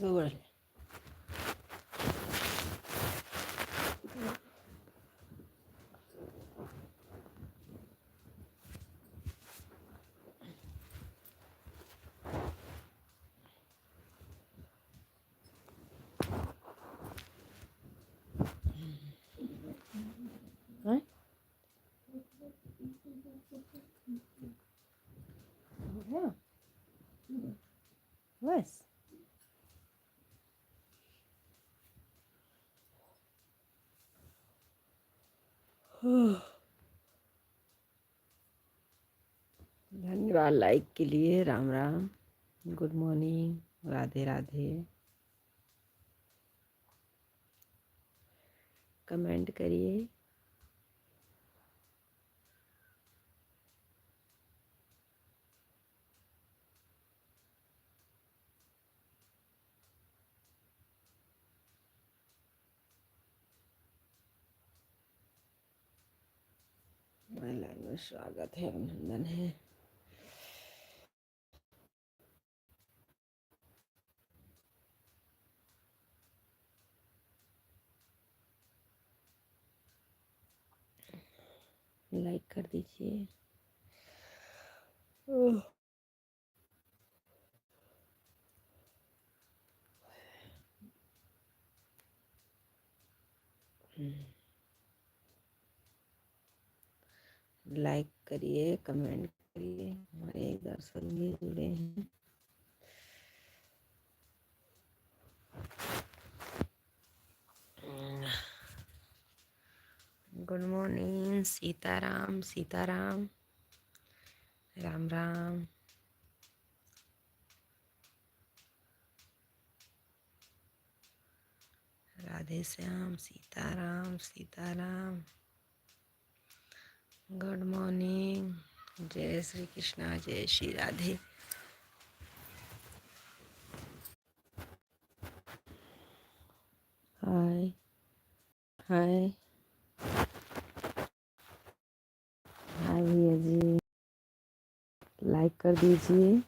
जवळ काय बस धन्यवाद लाइक के लिए। Ram Ram, good morning, Radhe Radhe. Comment करिए। लाइव में स्वागत है, अभिनंदन है। लाइक कर दीजिए। लाइक करिए, कमेंट करिए। हमारे एक दर्शक भी जुड़े हैं। Good morning, Sitaram Sitaram, Ram Ram, Radhe Shyam, Sitaram Sitaram. Good morning, जय श्री कृष्णा, जय श्री राधे। हाय हाय हाय भैया जी, लाइक कर दीजिए,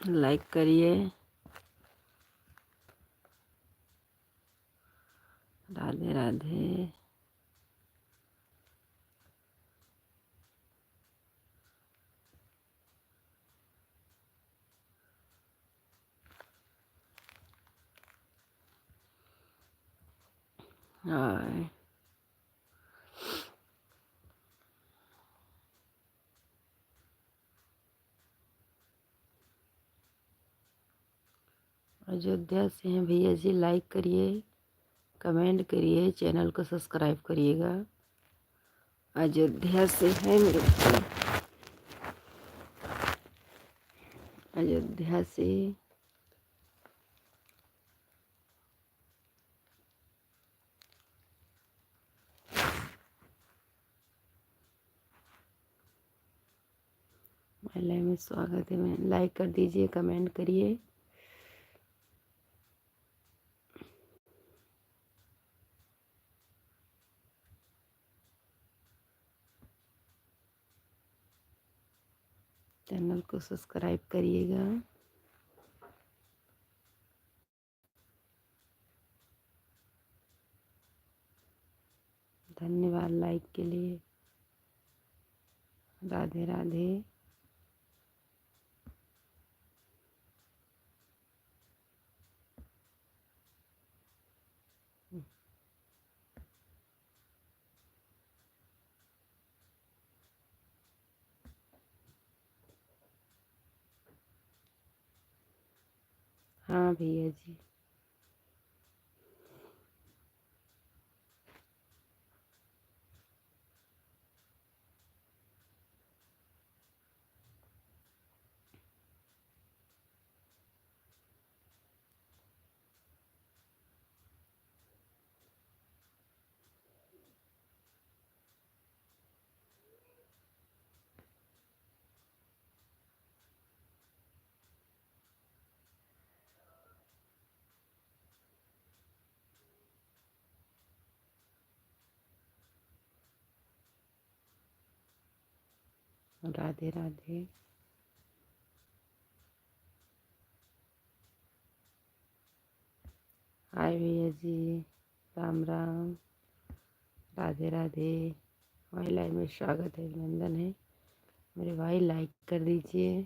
लाइक करिए। राधे राधे। हाय, अयोध्या से हैं भैया जी, लाइक करिए, कमेंट करिए, चैनल को सब्सक्राइब करिएगा। अयोध्या से है मेरे भाई, अयोध्या से। लाइव में स्वागत है। मैं लाइक कर दीजिए, कमेंट करिए। चैनल को सब्सक्राइब करिएगा। धन्यवाद लाइक के लिए। राधे राधे। हाँ भैया जी, राधे राधे। हाय भैया जी, राम राम, राधे राधे। हमारी लाइव में स्वागत है, अभिनंदन है। मेरे भाई लाइक कर दीजिए।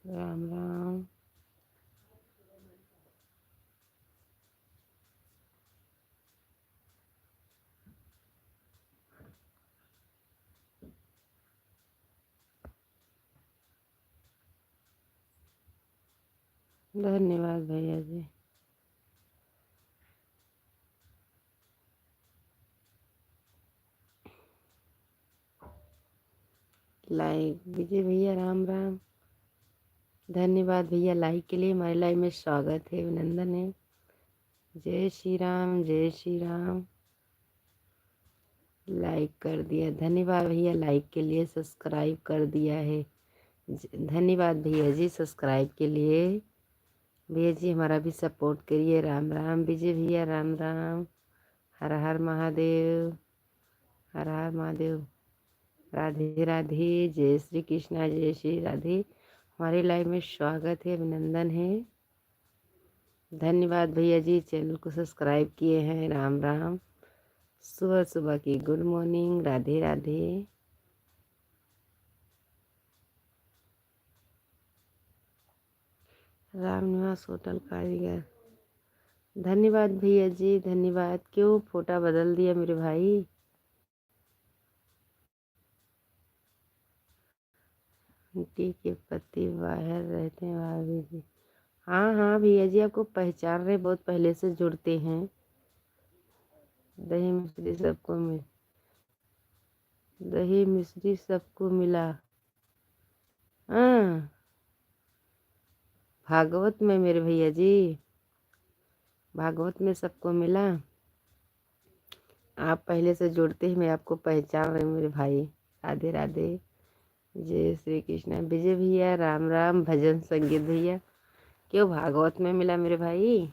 राम राम। धन्यवाद भैया जी। लाइक विजय भैया, राम राम। धन्यवाद भैया लाइक के लिए। हमारी लाइव में स्वागत है, अभिनंदन है। जय श्री राम, जय श्री राम। लाइक कर दिया, धन्यवाद भैया लाइक के लिए। सब्सक्राइब कर दिया है, धन्यवाद भैया जी सब्सक्राइब के लिए। भैया जी हमारा भी सपोर्ट करिए। राम राम विजय भैया, राम राम। हर हर महादेव, हर हर महादेव। राधे राधे, जय श्री कृष्णा, जय श्री राधे। हमारे लाइव में स्वागत है, अभिनंदन है। धन्यवाद भैया जी चैनल को सब्सक्राइब किए हैं। राम राम। सुबह सुबह की good morning, Radhe Radhe. Ram Niwas hotel कारीगर, धन्यवाद भैया जी, धन्यवाद। क्यों फोटा बदल दिया मेरे भाई? टी के पति बाहर रहते हैं भाभी जी। हाँ हाँ भैया जी, आपको पहचान रहे, बहुत पहले से जुड़ते हैं। दही मिश्री सबको मिल दही मिश्री सबको मिला। हाँ, भागवत में मेरे भैया जी, भागवत में सबको मिला। आप पहले से जुड़ते हैं, मैं आपको पहचान रही हूँ मेरे भाई। राधे राधे, जय श्री कृष्ण। विजय भैया, राम राम। भजन संगीत भैया, क्यों भागवत में मिला मेरे भाई?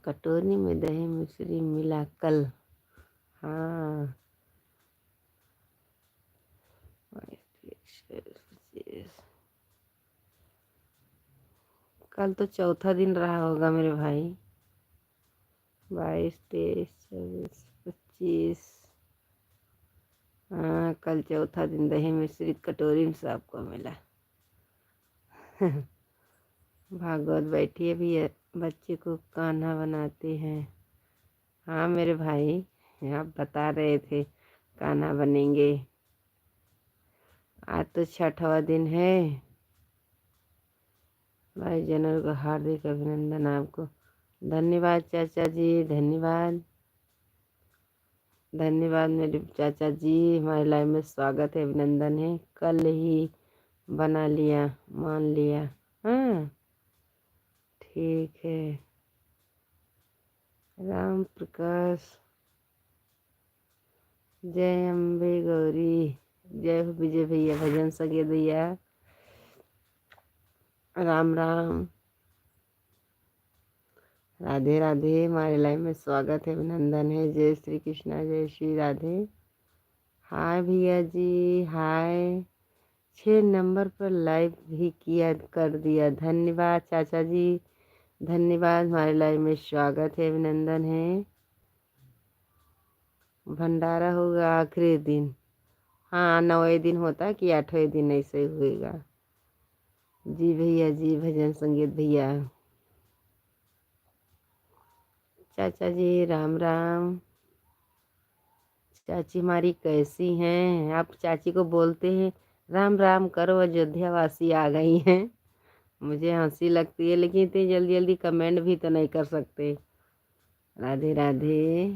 कटोरी में दही मिश्री मिला कल। हाँ, कल तो चौथा दिन रहा होगा मेरे भाई। 22, 23, 24, 25। हाँ, कल चौथा दिन दही मिश्री कटोरी में सबको मिला। भागवत बैठिए भी, बच्चे को कान्हा बनाते हैं। हाँ मेरे भाई, आप बता रहे थे कान्हा बनेंगे। आज तो छठवां दिन है। भाई जनरल को हार्दिक अभिनंदन आपको। धन्यवाद चाचा जी, धन्यवाद। धन्यवाद मेरे चाचा जी, हमारे लाइव में स्वागत है, अभिनंदन है। कल ही बना लिया, मान लिया। हाँ ठीक है। राम प्रकाश, जय अम्बे गौरी, जय हो विजय भैया, भजन सगे भैया। राम राम, राधे राधे। हमारे लाइव में स्वागत है, अभिनंदन है। जय श्री कृष्णा, जय श्री राधे। हाय भैया जी, हाय। 6 नंबर पर लाइव भी किया कर दिया, धन्यवाद चाचा जी, धन्यवाद। हमारे लाइव में स्वागत है, अभिनंदन है। भंडारा होगा आखिरी दिन। हाँ, 9वें दिन होता है कि 8वें दिन ऐसे होएगा। जी भैया जी, भजन संगीत भैया। चाचा जी राम राम। चाची हमारी कैसी हैं? आप चाची को बोलते हैं राम राम करो, अयोध्या वासी आ गई हैं। मुझे हंसी लगती है, लेकिन इतनी जल्दी जल्दी कमेंट भी तो नहीं कर सकते। राधे राधे,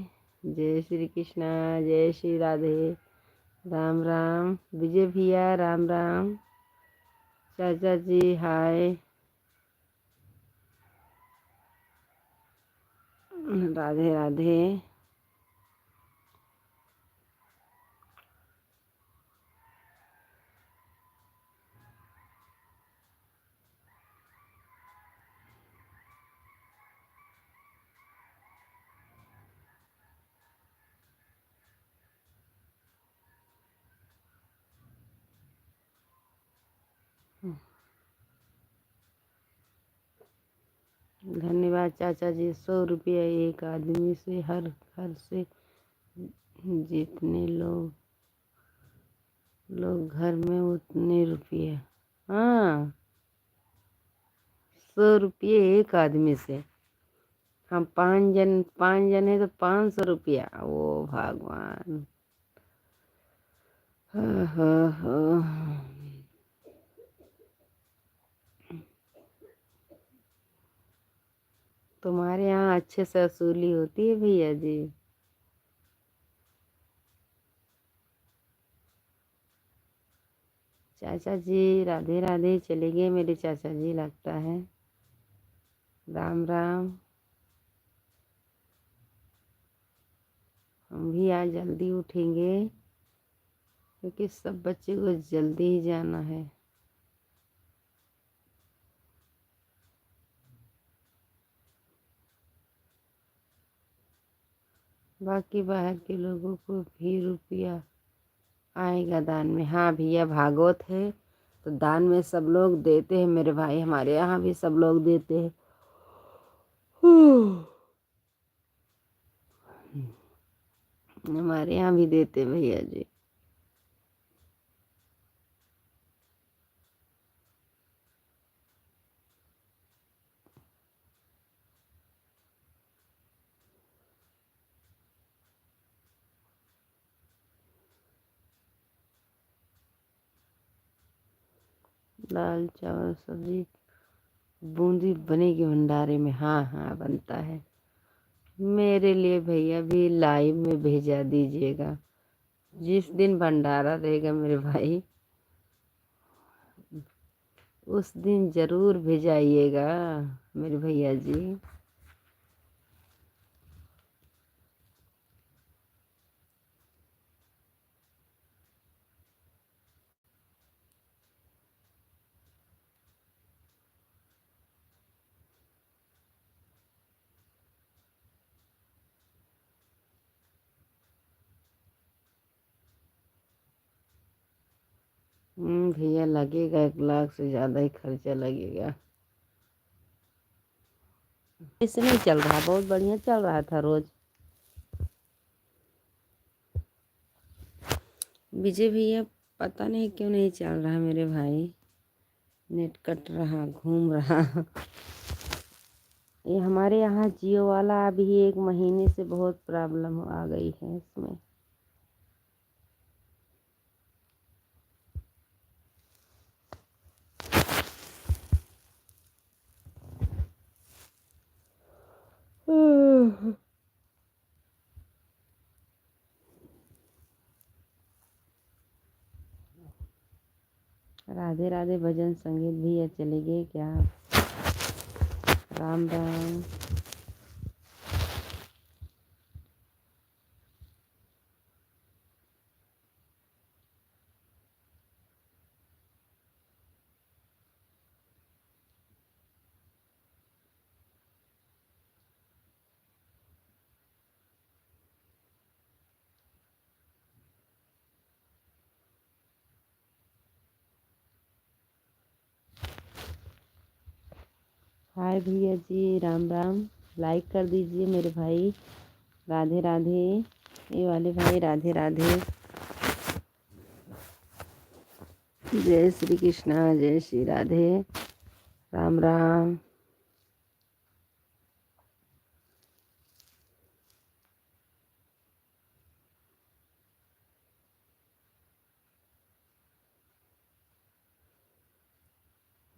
जय श्री कृष्णा, जय श्री राधे। राम राम विजय भैया, राम राम। चाचा जी हाय, राधे राधे। धन्यवाद चाचा जी। 100 रुपया एक आदमी से, हर घर से जितने लोग घर में उतने रुपये। हाँ, 100 रुपये एक आदमी से। हम 5 जन है तो 500 रुपया। ओ भगवान। हाँ हाँ हाँ। तुम्हारे यहाँ अच्छे से वसूली होती है भैया जी। चाचा जी राधे राधे चले गए मेरे चाचा जी, लगता है। राम राम। हम भी आज जल्दी उठेंगे क्योंकि सब बच्चे को जल्दी ही जाना है। बाकी बाहर के लोगों को भी रुपया आएगा दान में। हाँ भैया, भागवत है तो दान में सब लोग देते हैं मेरे भाई, हमारे यहाँ भी सब लोग देते हैं। हमारे यहाँ भी देते हैं भैया जी। दाल चावल सब्जी बूंदी बनेगी भंडारे में। हाँ हाँ बनता है। मेरे लिए भैया भी लाइव में भेजा दीजिएगा। जिस दिन भंडारा रहेगा मेरे भाई, उस दिन जरूर भेजाइएगा मेरे भैया जी। भैया लगेगा, 1 लाख से ज़्यादा ही खर्चा लगेगा। ऐसे नहीं चल रहा, बहुत बढ़िया चल रहा था रोज। विजय भैया पता नहीं क्यों नहीं चल रहा मेरे भाई, नेट कट रहा, घूम रहा। ये हमारे यहाँ जियो वाला अभी 1 महीने से बहुत प्रॉब्लम आ गई है इसमें। राधे राधे। भजन संगीत भैया चले गए क्या? राम राम। हाय भैया जी, राम राम। लाइक कर दीजिए मेरे भाई। राधे राधे। ये वाले भाई राधे राधे। जय श्री कृष्णा, जय श्री राधे। राम राम।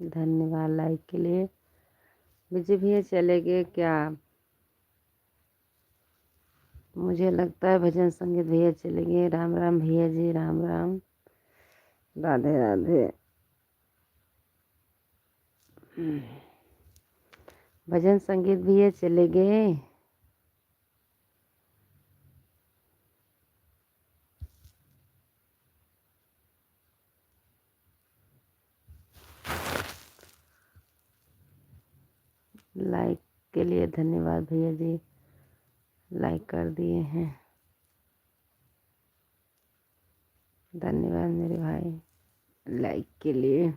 धन्यवाद लाइक के लिए। विजय भैया चले गए क्या? मुझे लगता है भजन संगीत भैया चले गए। राम राम भैया जी, राम राम। राधे राधे। भजन संगीत भैया चले गए। लाइक के लिए धन्यवाद भैया जी, लाइक कर दिए हैं। धन्यवाद मेरे भाई लाइक के लिए।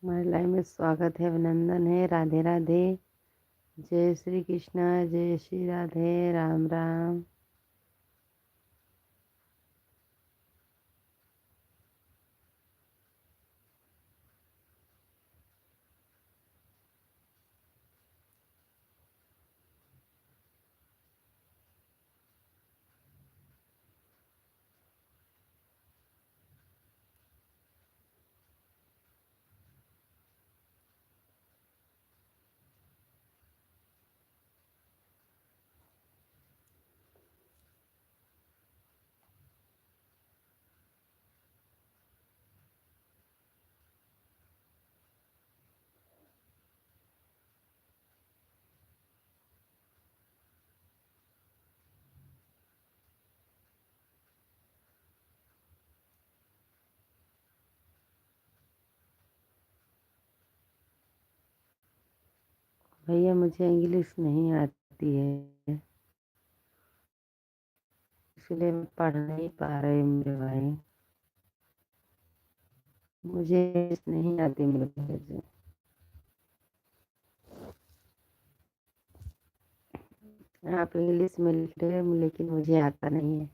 हमारे लाइव में स्वागत है, अभिनंदन है। राधे राधे, जय श्री कृष्णा, जय श्री राधे, राम राम। भैया मुझे इंग्लिश नहीं आती है, इसलिए मैं पढ़ नहीं पा रही मेरे भाई। मुझे इंग्लिश नहीं आती मेरे भैया जी। आप इंग्लिश में लिख रहे हो लेकिन मुझे आता नहीं है।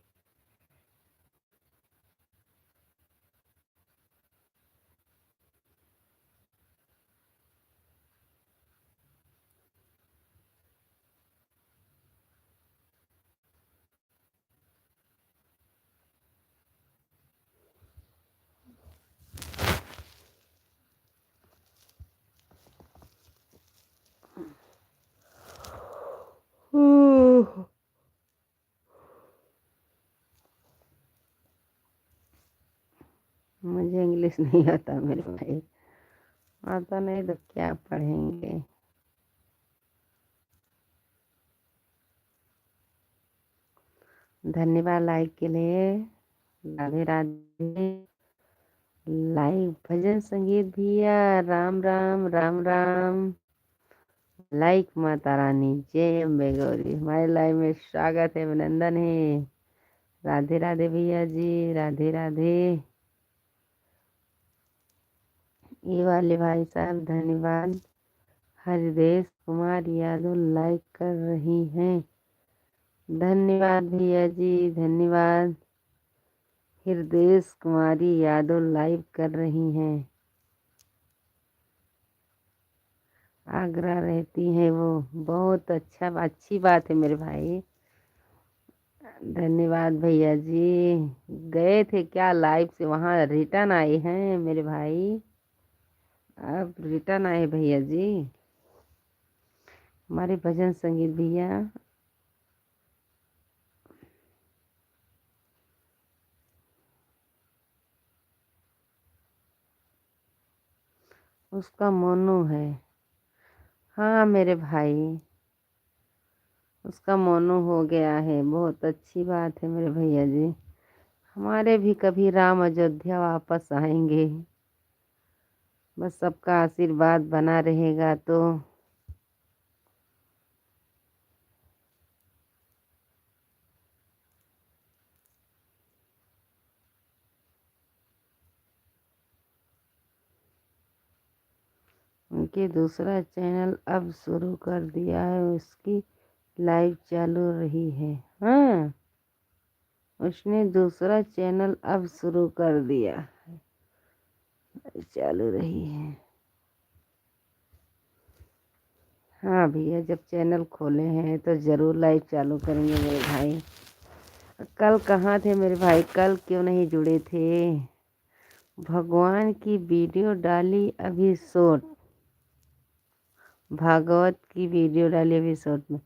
मुझे इंग्लिश नहीं आता मेरे भाई, आता नहीं तो क्या पढ़ेंगे। धन्यवाद लाइक के लिए। राधे राधे। लाइक भजन संगीत भैया, राम राम राम राम। लाइक माता रानी, जय अम्बे गौरी। हमारे लाइव में स्वागत है, अभिनंदन है। राधे राधे भैया जी, राधे राधे। ये वाले भाई साहब धन्यवाद। हरिदेश कुमार यादव लाइक कर रही हैं, धन्यवाद भैया जी, धन्यवाद। हृदय कुमारी यादव लाइव कर रही हैं, आगरा रहती हैं वो। बहुत अच्छा, अच्छी बात है मेरे भाई। धन्यवाद भैया जी। गए थे क्या लाइव से, वहाँ रिटर्न आए हैं मेरे भाई। अब रिटर्न आए भैया जी। हमारे भजन संगीत भैया। उसका मोनू है। हाँ मेरे भाई, उसका मोनू हो गया है। बहुत अच्छी बात है मेरे भैया जी। हमारे भी कभी राम अयोध्या वापस आएंगे, बस सबका आशीर्वाद बना रहेगा तो। उनके दूसरा चैनल अब शुरू कर दिया है, उसकी लाइव चालू रही है। हाँ, उसने दूसरा चैनल अब शुरू कर दिया है, चालू रही है। हाँ भैया, जब चैनल खोले हैं तो ज़रूर लाइव चालू करेंगे मेरे भाई। कल कहाँ थे मेरे भाई, कल क्यों नहीं जुड़े थे। भगवान की वीडियो डाली अभी शॉर्ट, भागवत की वीडियो डाली अभी शॉर्ट में,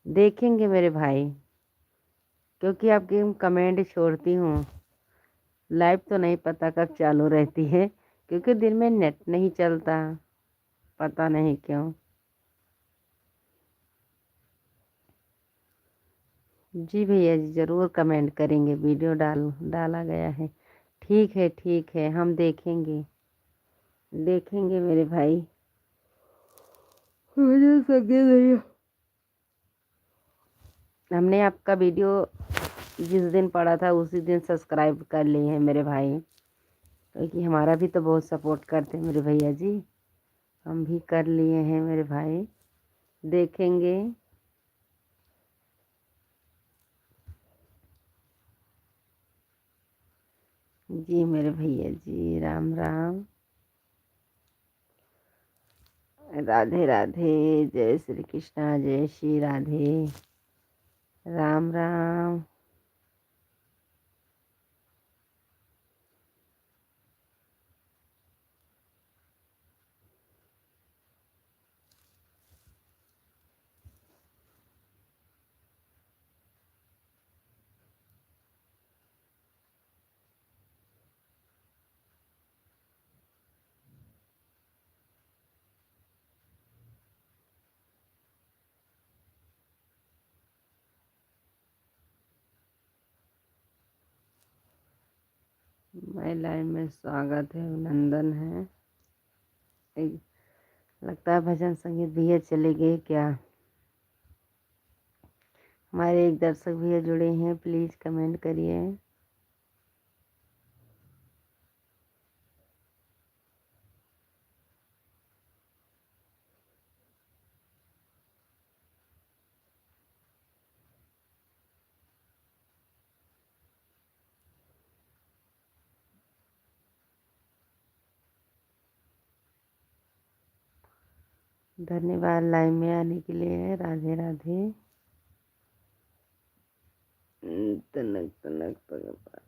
देखेंगे मेरे भाई। क्योंकि आपकी कमेंट छोड़ती हूँ, लाइव तो नहीं पता कब चालू रहती है, क्योंकि दिन में नेट नहीं चलता, पता नहीं क्यों। जी भैया जी, ज़रूर कमेंट करेंगे, वीडियो डाला गया है। ठीक है ठीक है, हम देखेंगे, देखेंगे मेरे भाई। मुझे सके नहीं। हमने आपका वीडियो जिस दिन पड़ा था उसी दिन सब्सक्राइब कर लिए हैं मेरे भाई, क्योंकि हमारा भी तो बहुत सपोर्ट करते हैं मेरे भैया जी। हम भी कर लिए हैं मेरे भाई, देखेंगे। जी मेरे भैया जी, राम राम, राधे राधे, जय श्री कृष्णा, जय श्री राधे, राम राम। मैं लाइन में स्वागत है, अभिनंदन है। लगता है भजन संगीत भैया चले गए क्या? हमारे एक दर्शक भैया जुड़े हैं, प्लीज कमेंट करिए। धन्यवाद लाइन में आने के लिए, राधे राधे। तनक तनक तनक।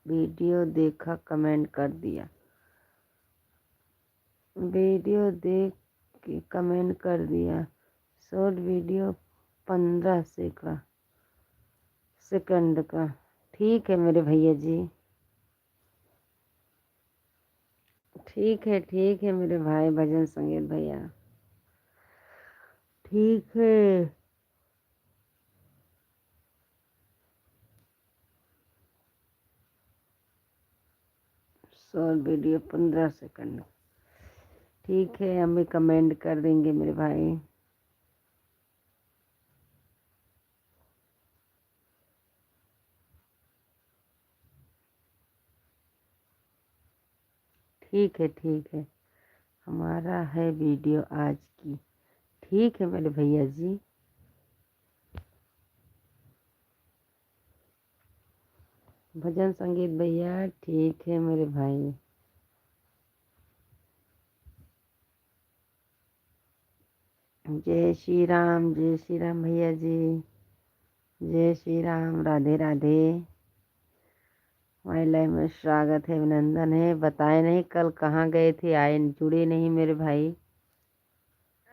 वीडियो देखा, कमेंट कर दिया। वीडियो देख के कमेंट कर दिया। शॉर्ट वीडियो 15 सेकंड का। ठीक है मेरे भैया जी, ठीक है मेरे भाई भजन संगीत भैया, ठीक है। शॉर्ट वीडियो 15 सेकंड, ठीक है, हम भी कमेंट कर देंगे मेरे भाई। ठीक है, हमारा है वीडियो आज की। ठीक है मेरे भैया जी, भजन संगीत भैया, ठीक है मेरे भाई। जय श्री राम, जय श्री राम भैया जी, जय श्री राम, राधे राधे। हमारी लाइव में स्वागत है, अभिनंदन है। बताए नहीं कल कहाँ गए थे, आए जुड़े नहीं मेरे भाई।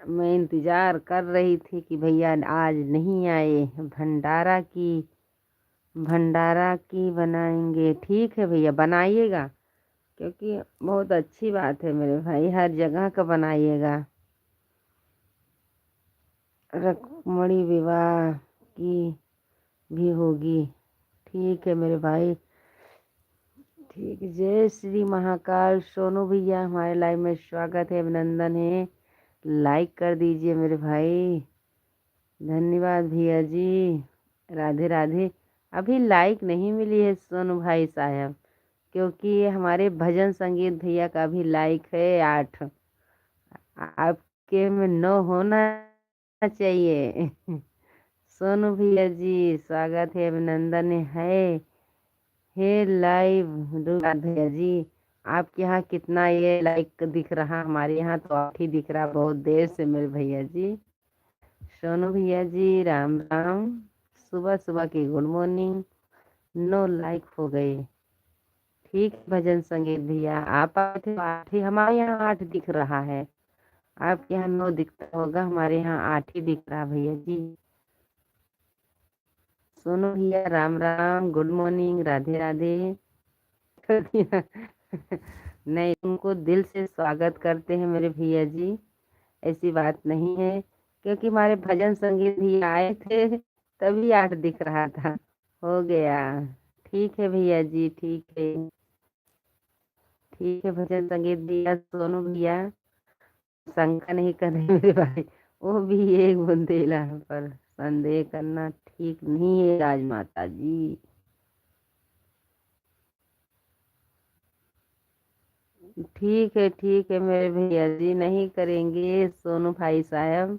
मैं इंतजार कर रही थी कि भैया आज नहीं आए। भंडारा की बनाएंगे। ठीक है भैया, बनाइएगा, क्योंकि बहुत अच्छी बात है मेरे भाई, हर जगह का बनाइएगा। रुक्मणी विवाह की भी होगी। ठीक है मेरे भाई, ठीक। जय श्री महाकाल। सोनू भैया, हमारे लाइव में स्वागत है, अभिनंदन है। लाइक कर दीजिए मेरे भाई, धन्यवाद भैया जी, राधे राधे। अभी लाइक नहीं मिली है सोनू भाई साहब, क्योंकि हमारे भजन संगीत भैया का भी लाइक है 8। आपके में 9 होना चाहिए। सोनू भैया जी, स्वागत है, अभिनंदन है। हे लाइव भैया जी, आपके यहाँ कितना ये लाइक दिख रहा? हमारे यहाँ तो 8 ही दिख रहा, बहुत देर से मेरे भैया जी। सोनू भैया जी, राम राम। सुबह सुबह की गुड मॉर्निंग। 9 लाइक हो गए। ठीक, भजन संगीत भैया, आप आए थे 8 ही, हमारे यहाँ 8 दिख रहा है। आपके यहाँ 9 दिखता होगा, हमारे यहाँ 8 ही दिख रहा भैया जी। सोनू भैया राम राम, गुड मॉर्निंग, राधे राधे कर दिया। नहीं, तुमको दिल से स्वागत करते हैं मेरे भैया जी, ऐसी बात नहीं है, क्योंकि हमारे भजन संगीत भी आए थे तभी 8 दिख रहा था। हो गया। ठीक है भैया जी, ठीक है। ठीक है भजन संगीत भैया, सोनू भैया, शंका नहीं कर रहे मेरे भाई। वो भी एक बुंदेला पर संदेह करना ठीक नहीं है राजमाता जी। ठीक है मेरे भैया जी, नहीं करेंगे सोनू भाई साहब।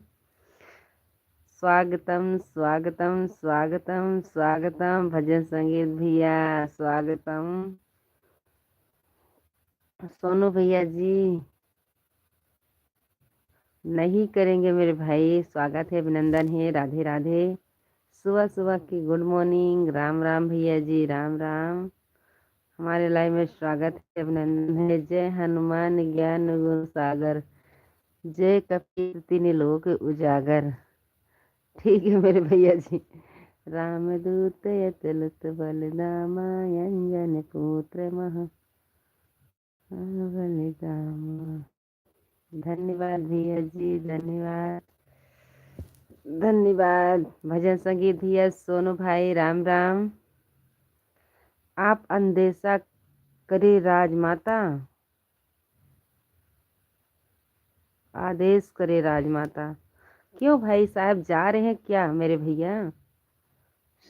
स्वागतम स्वागतम स्वागतम स्वागतम भजन संगीत भैया, स्वागतम। सोनू भैया जी, नहीं करेंगे मेरे भाई, स्वागत है, अभिनंदन है, राधे राधे। सुबह सुबह की गुड मॉर्निंग, राम राम भैया जी, राम राम। हमारे लाइव में स्वागत है, अभिनंदन है। जय हनुमान ज्ञान गुण सागर, जय कपीर तिनि लोक उजागर। ठीक है मेरे भैया जी। रामदूत अतुलित बलधामा, अंजन पुत्र बलिदामा। धन्यवाद भैया जी, धन्यवाद धन्यवाद। भजन संगीत भैया, सोनू भाई राम राम। आप अंदेशा करे राजमाता, आदेश करे राजमाता। क्यों भाई साहब, जा रहे हैं क्या मेरे भैया?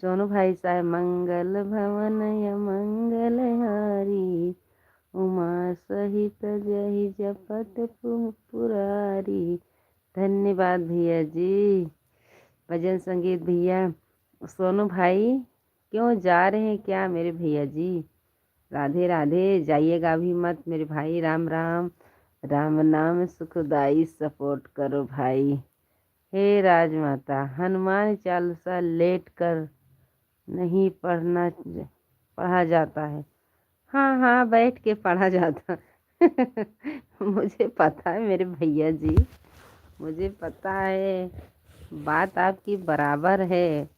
सोनू भाई साहब, मंगल भवन या मंगल हारी, उमा सहित जहि जपत पुरारी। धन्यवाद भैया जी। भजन संगीत भैया, सोनू भाई, क्यों जा रहे हैं क्या मेरे भैया जी? राधे राधे, जाइएगा भी मत मेरे भाई, राम राम। राम नाम सुखदाई, सपोर्ट करो भाई। हे राजमाता, हनुमान चालीसा लेट कर नहीं पढ़ा जाता है। हाँ हाँ, बैठ के पढ़ा जाता। मुझे पता है मेरे भैया जी, मुझे पता है, बात आपकी बराबर है।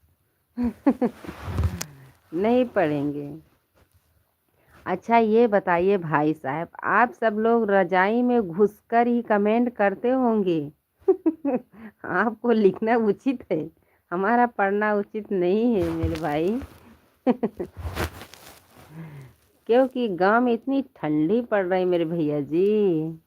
नहीं पढ़ेंगे। अच्छा ये बताइए भाई साहब, आप सब लोग रजाई में घुसकर ही कमेंट करते होंगे। आपको लिखना उचित है, हमारा पढ़ना उचित नहीं है मेरे भाई। क्योंकि गांव में इतनी ठंडी पड़ रही मेरे भैया जी।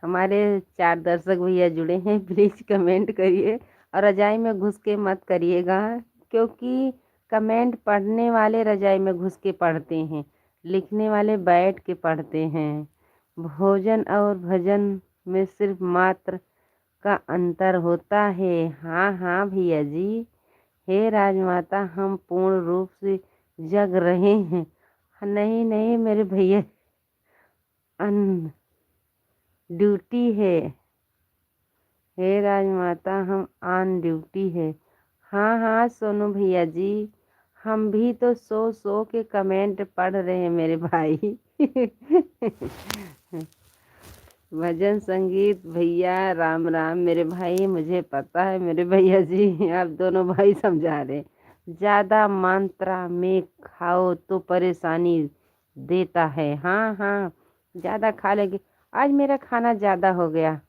हमारे 4 दर्शक भैया जुड़े हैं, प्लीज कमेंट करिए और रजाई में घुस के मत करिएगा, क्योंकि कमेंट पढ़ने वाले रजाई में घुस के पढ़ते हैं, लिखने वाले बैठ के पढ़ते हैं। भोजन और भजन में सिर्फ मात्र का अंतर होता है। हाँ हाँ भैया जी। हे राजमाता, हम पूर्ण रूप से जग रहे हैं। नहीं नहीं मेरे भैया, अन ड्यूटी है। हे राजमाता, हम ऑन ड्यूटी है। हाँ हाँ सोनू भैया जी, हम भी तो सो सो के कमेंट पढ़ रहे हैं मेरे भाई। भजन संगीत भैया, राम राम मेरे भाई। मुझे पता है मेरे भैया जी, आप दोनों भाई समझा रहे। ज़्यादा मात्रा में खाओ तो परेशानी देता है। हाँ हाँ, ज़्यादा खा लेंगे। आज मेरा खाना ज़्यादा हो गया,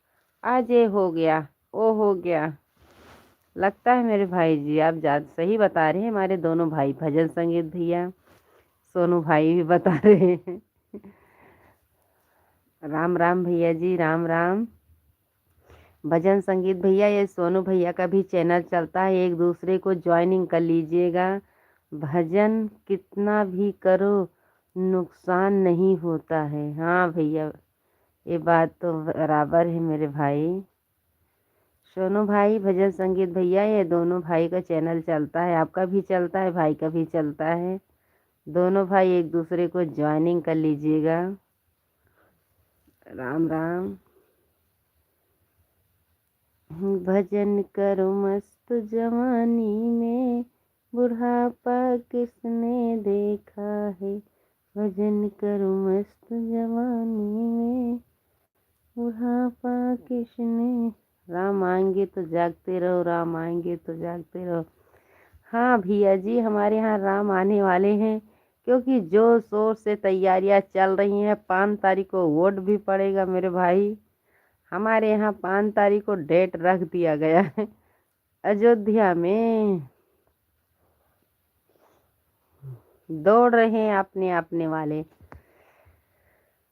आज ये हो गया, वो हो गया। लगता है मेरे भाई जी, आप ज़्यादा सही बता रहे हैं। हमारे दोनों भाई भजन संगीत भैया, सोनू भाई भी बता रहे हैं। राम राम भैया जी, राम राम। भजन संगीत भैया, ये सोनू भैया का भी चैनल चलता है, एक दूसरे को ज्वाइनिंग कर लीजिएगा। भजन कितना भी करो नुकसान नहीं होता है। हाँ भैया, ये बात तो बराबर है मेरे भाई। सोनू भाई, भजन संगीत भैया, ये दोनों भाई का चैनल चलता है, आपका भी चलता है, भाई का भी चलता है। दोनों भाई एक दूसरे को ज्वाइनिंग कर लीजिएगा। राम राम। भजन करो मस्त जवानी में, बुढ़ापा किसने देखा है। भजन करो मस्त जवानी में, बुढ़ापा किसने। राम आएंगे तो जागते रहो, राम आएंगे तो जागते रहो। हाँ भैया जी, हमारे यहाँ राम आने वाले हैं, क्योंकि जोर शोर से तैयारियां चल रही हैं। 5 तारीख को वोट भी पड़ेगा मेरे भाई। हमारे यहाँ 5 तारीख को डेट रख दिया गया है अयोध्या में। दौड़ रहे हैं अपने अपने वाले।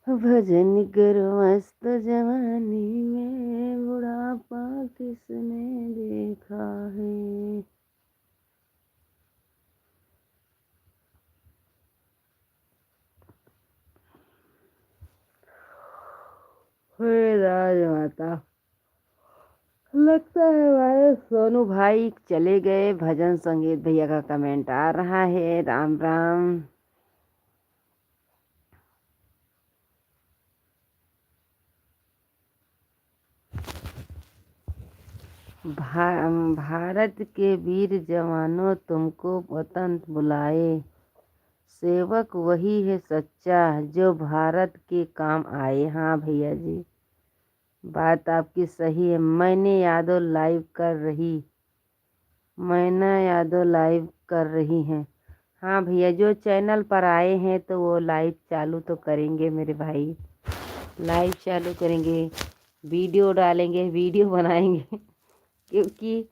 भजन करो मस्त जवानी में, बुढ़ापा किसने देखा है। हे राजमाता, लगता है हमारे सोनू भाई चले गए। भजन संगीत भैया का कमेंट आ रहा है। राम राम। भारत के वीर जवानों, तुमको वतन बुलाए। सेवक वही है सच्चा, जो भारत के काम आए। हाँ भैया जी, बात आपकी सही है। मैना यादव लाइव कर रही हैं। हाँ भैया, जो चैनल पर आए हैं तो वो लाइव चालू तो करेंगे मेरे भाई। लाइव चालू करेंगे, वीडियो डालेंगे, वीडियो बनाएंगे। क्योंकि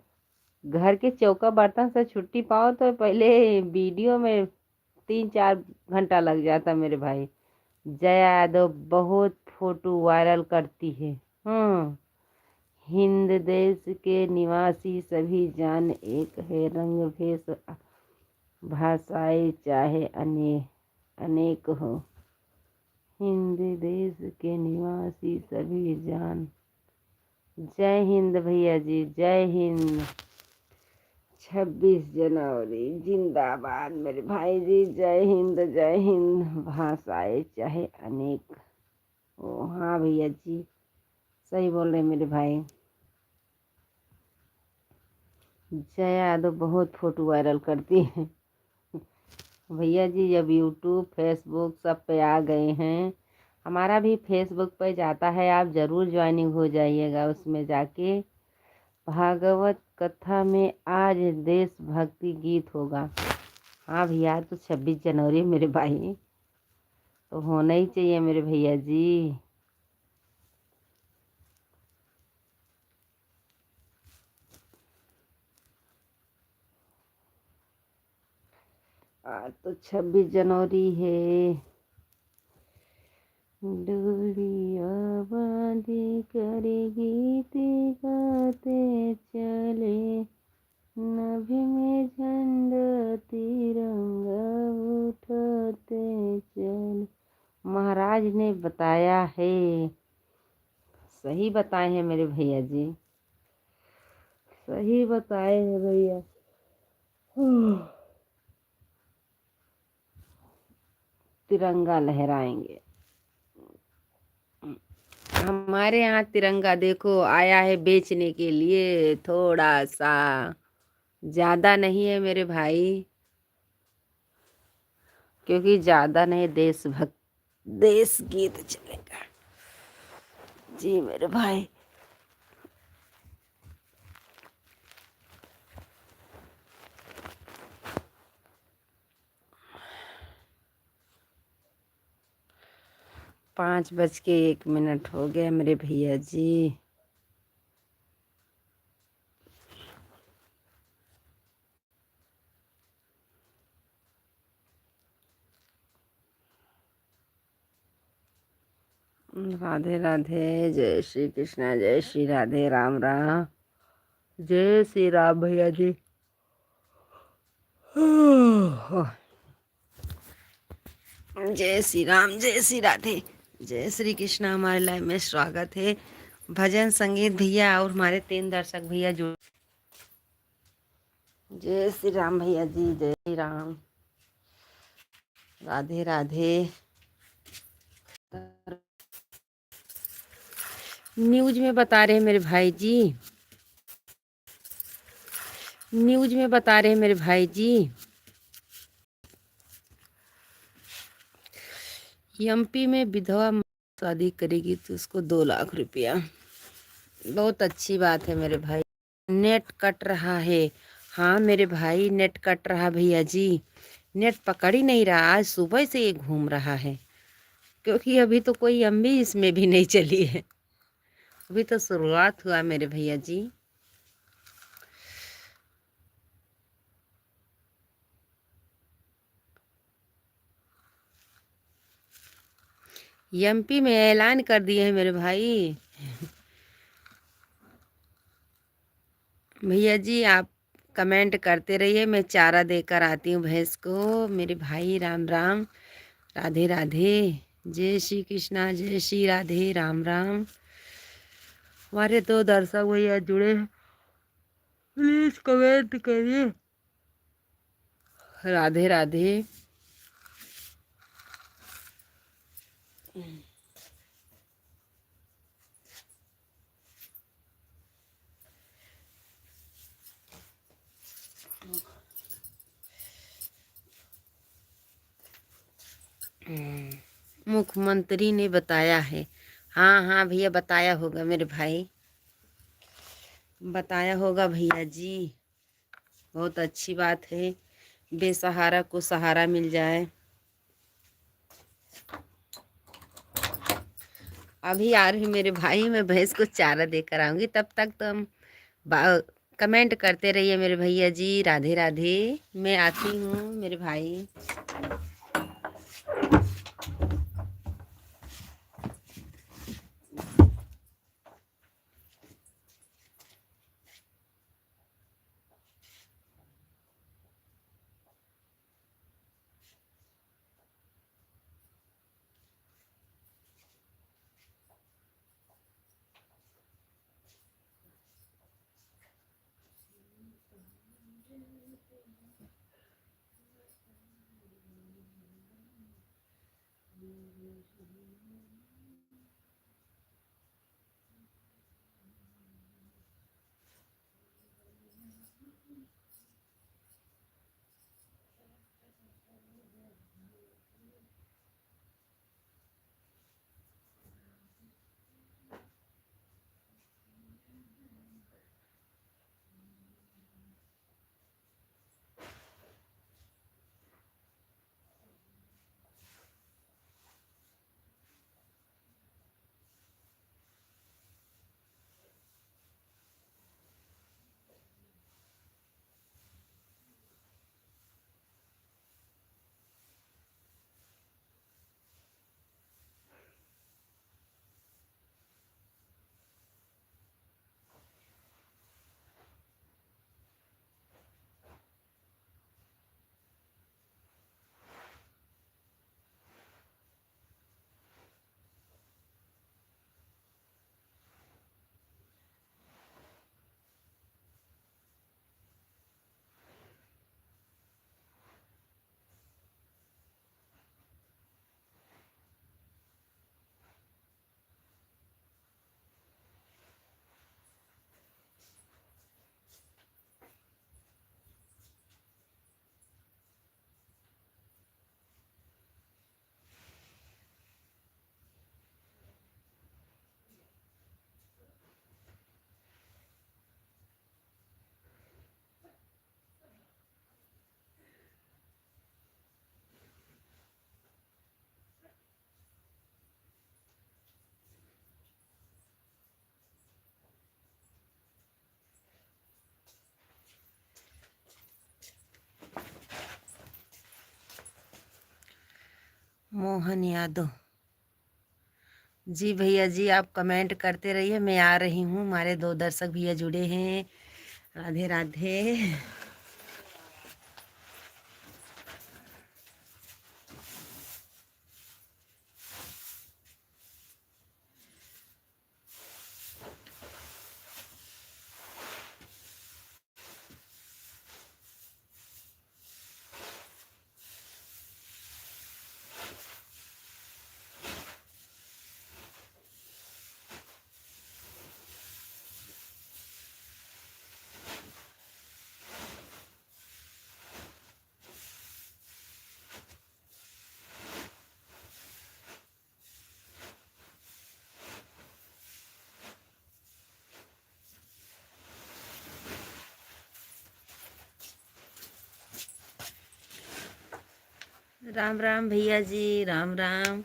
घर के चौका बर्तन से छुट्टी पाओ तो पहले वीडियो में 3-4 घंटा लग जाता मेरे भाई। जया यादव बहुत फोटो वायरल करती है। हिंद देश के निवासी सभी जान एक है, रंग भेष भाषाएं चाहे अनेक हो। हिंद देश के निवासी सभी जान। जय हिंद भैया जी, जय हिंद। 26 जनवरी जिंदाबाद मेरे भाई जी। जय हिंद, जय हिंद। भाषाएं चाहे अनेक। ओ हाँ भैया जी, सही बोल रहे मेरे भाई। जया यादव बहुत फोटो वायरल करती है भैया जी। जब यूट्यूब फेसबुक सब पे आ गए हैं, हमारा भी फेसबुक पे जाता है, आप ज़रूर ज्वाइनिंग हो जाइएगा उसमें जाके। भागवत कथा में आज देशभक्ति गीत होगा। हाँ भैया, तो 26 जनवरी मेरे भाई, तो होना ही चाहिए मेरे भैया जी। आज तो 26 जनवरी है। डोरिया बांधी करे गीत गाते चले, नभी में झंडा तिरंगा उठाते चले। महाराज ने बताया है, सही बताए हैं मेरे भैया जी, सही बताए हैं भैया। तिरंगा लहराएंगे। हमारे यहाँ तिरंगा देखो आया है बेचने के लिए, थोड़ा सा, ज्यादा नहीं है मेरे भाई। क्योंकि ज्यादा नहीं, देशभक्त देश गीत चलेगा जी मेरे भाई। पाँच बज के 1 मिनट हो गया मेरे भैया जी। राधे राधे, जय श्री कृष्णा, जय श्री राधे, राम राम, जय श्री राम भैया जी। जय श्री राम, जय श्री राधे, जय श्री कृष्ण। हमारे लाइव में स्वागत है। भजन संगीत भैया और हमारे 3 दर्शक भैया जो। जय श्री राम भैया जी, जय श्री राम, राधे राधे। न्यूज में बता रहे हैं मेरे भाई जी, न्यूज में बता रहे हैं मेरे भाई जी। एमपी में विधवा शादी करेगी तो उसको 2 लाख रुपया। बहुत अच्छी बात है मेरे भाई। नेट कट रहा है, हाँ मेरे भाई, नेट कट रहा भैया जी। नेट पकड़ ही नहीं रहा, आज सुबह से ये घूम रहा है। क्योंकि अभी तो कोई एमबी इसमें भी नहीं चली है। अभी तो शुरुआत हुआ मेरे भैया जी। एमपी में ऐलान कर दिए हैं मेरे भाई। भैया जी आप कमेंट करते रहिए, मैं चारा देकर आती हूँ भैंस को। मेरे भाई राम राम, राधे राधे, जय श्री कृष्णा, जय श्री राधे, राम राम। हमारे तो दर्शक भैया जुड़े हैं, प्लीज कमेंट करिए। राधे राधे। मुख्यमंत्री ने बताया है। हाँ हाँ भैया, बताया होगा मेरे भाई, बताया होगा भैया जी। बहुत अच्छी बात है, बेसहारा को सहारा मिल जाए। अभी आ रही मेरे भाई, मैं भैंस को चारा देकर आऊंगी, तब तक तो हम कमेंट करते रहिए मेरे भैया जी। राधे राधे, मैं आती हूँ मेरे भाई। मोहन यादव जी, भैया जी आप कमेंट करते रहिए, मैं आ रही हूँ। हमारे 2 दर्शक भैया जुड़े हैं। राधे राधे। राम राम भैया जी, राम राम।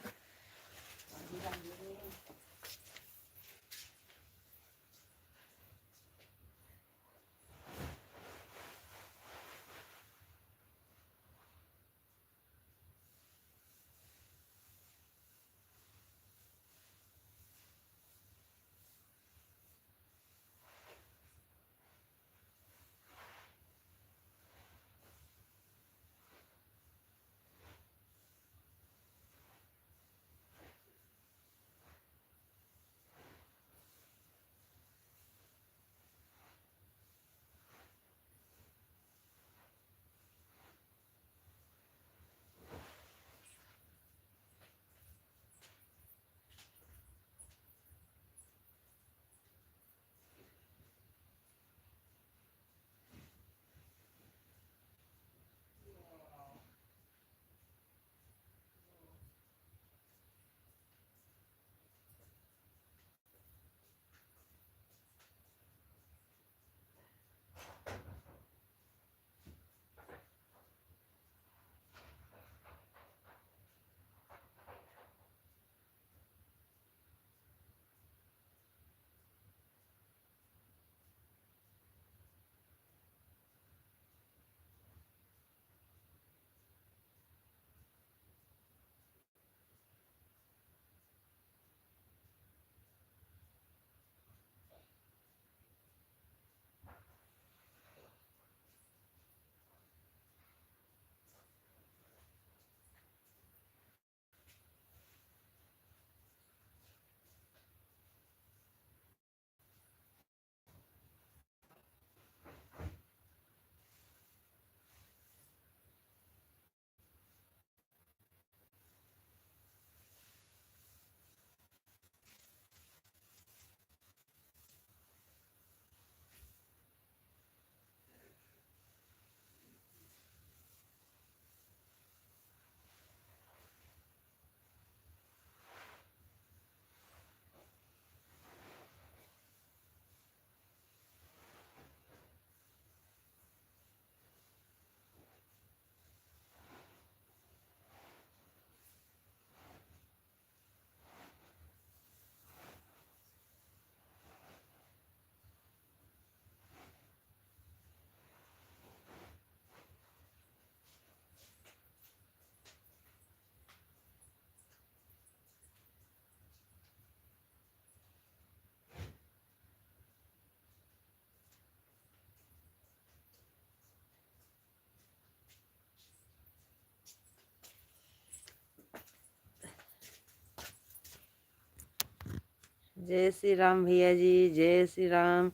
जय श्री राम भैया जी, जय श्री राम।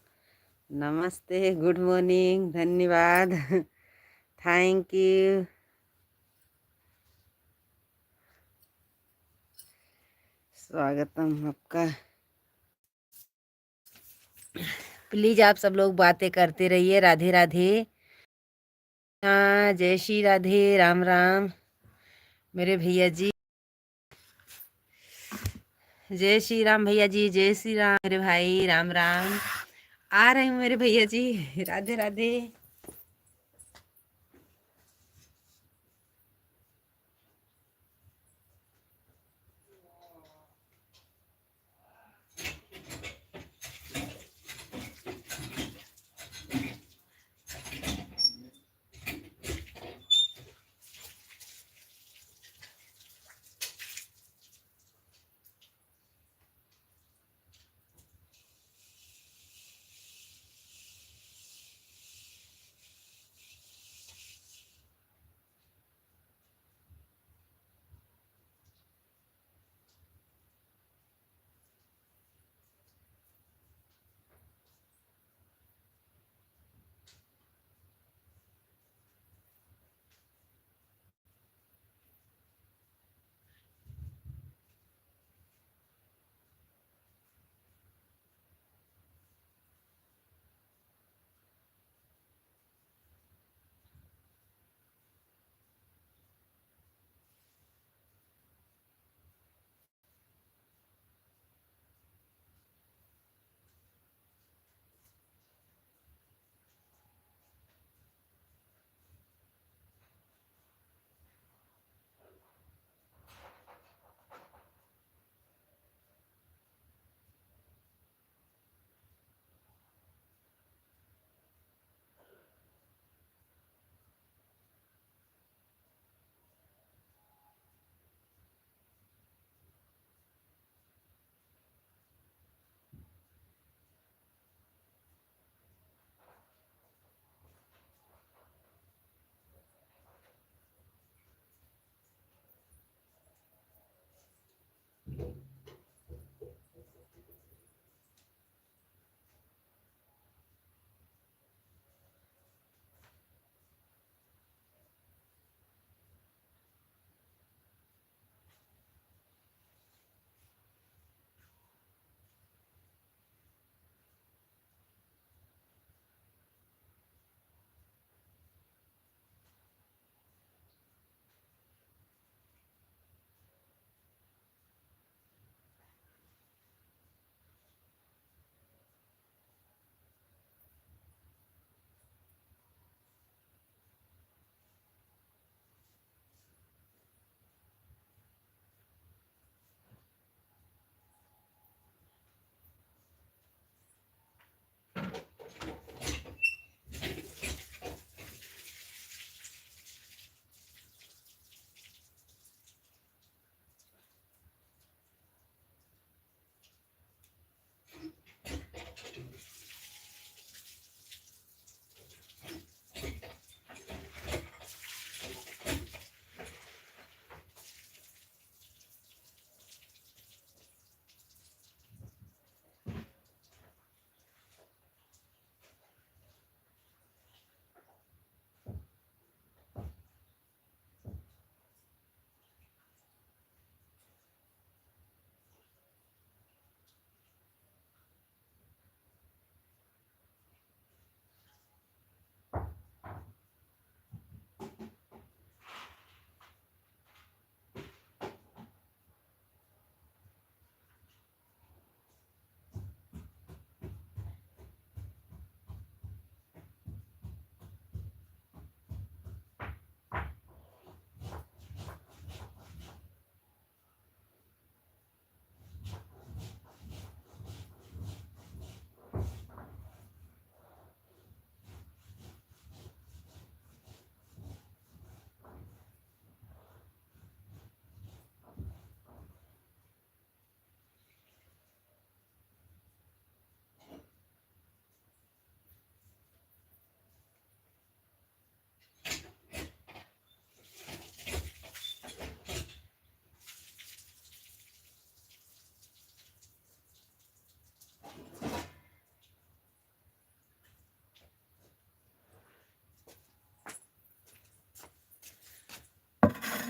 नमस्ते, गुड मॉर्निंग, धन्यवाद। Thank you. स्वागतम आपका। प्लीज आप सब लोग बातें करते रहिए। राधे राधे। हाँ, जय श्री राधे, राम राम मेरे भैया जी। जय श्री राम भैया जी, जय श्री राम मेरे भाई, राम राम। आ रहे हूँ मेरे भैया जी, राधे राधे।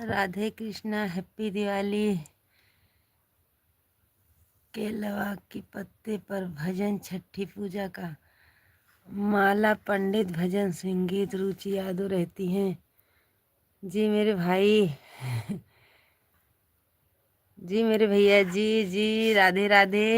राधे कृष्णा, हैप्पी दिवाली। केलवा के पत्ते पर भजन, छठी पूजा का। माला पंडित, भजन संगीत, रुचि यादव रहती हैं। जी मेरे भाई, जी मेरे भैया जी, जी राधे राधे।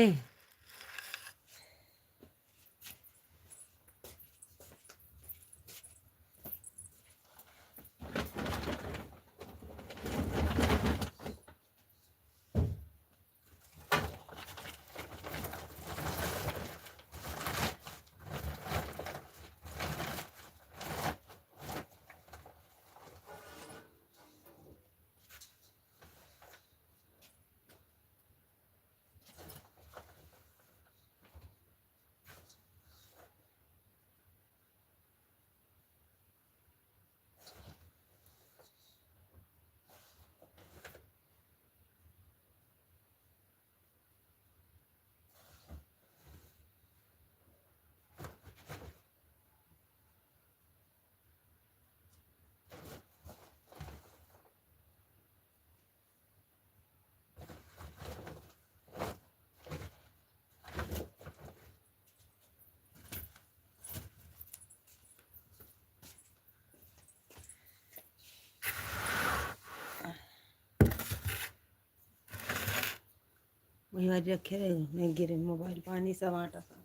वही बात रखे रहे, नहीं गिरे मोबाइल पानी सब आटा सब।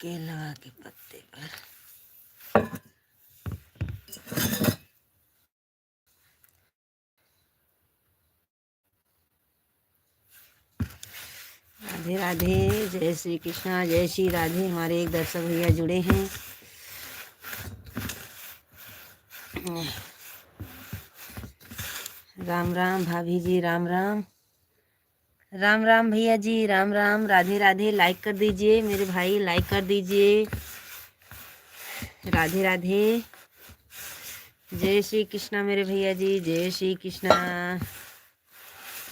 केलवा के पत्ते पर राधे राधे, जय श्री कृष्णा, जय श्री राधे। हमारे एक दर्शक भैया जुड़े हैं। राम राम भाभी जी, राम राम। राम राम भैया जी, राम राम। राधे राधे। लाइक कर दीजिए मेरे भाई, लाइक कर दीजिए। राधे राधे, जय श्री कृष्णा मेरे भैया जी, जय श्री कृष्णा।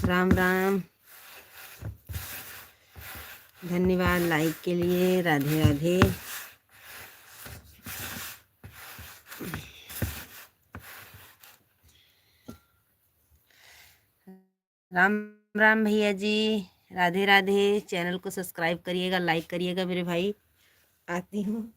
राम राम, धन्यवाद लाइक के लिए। राधे राधे। राम राम भैया जी, राधे राधे। चैनल को सब्सक्राइब करिएगा, लाइक करिएगा मेरे भाई। आती हूँ।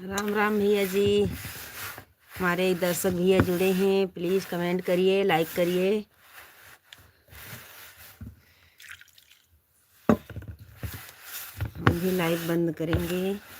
राम राम भैया जी। हमारे एक दर्शक भैया जुड़े हैं, प्लीज़ कमेंट करिए, लाइक करिए। हम भी लाइक बंद करेंगे।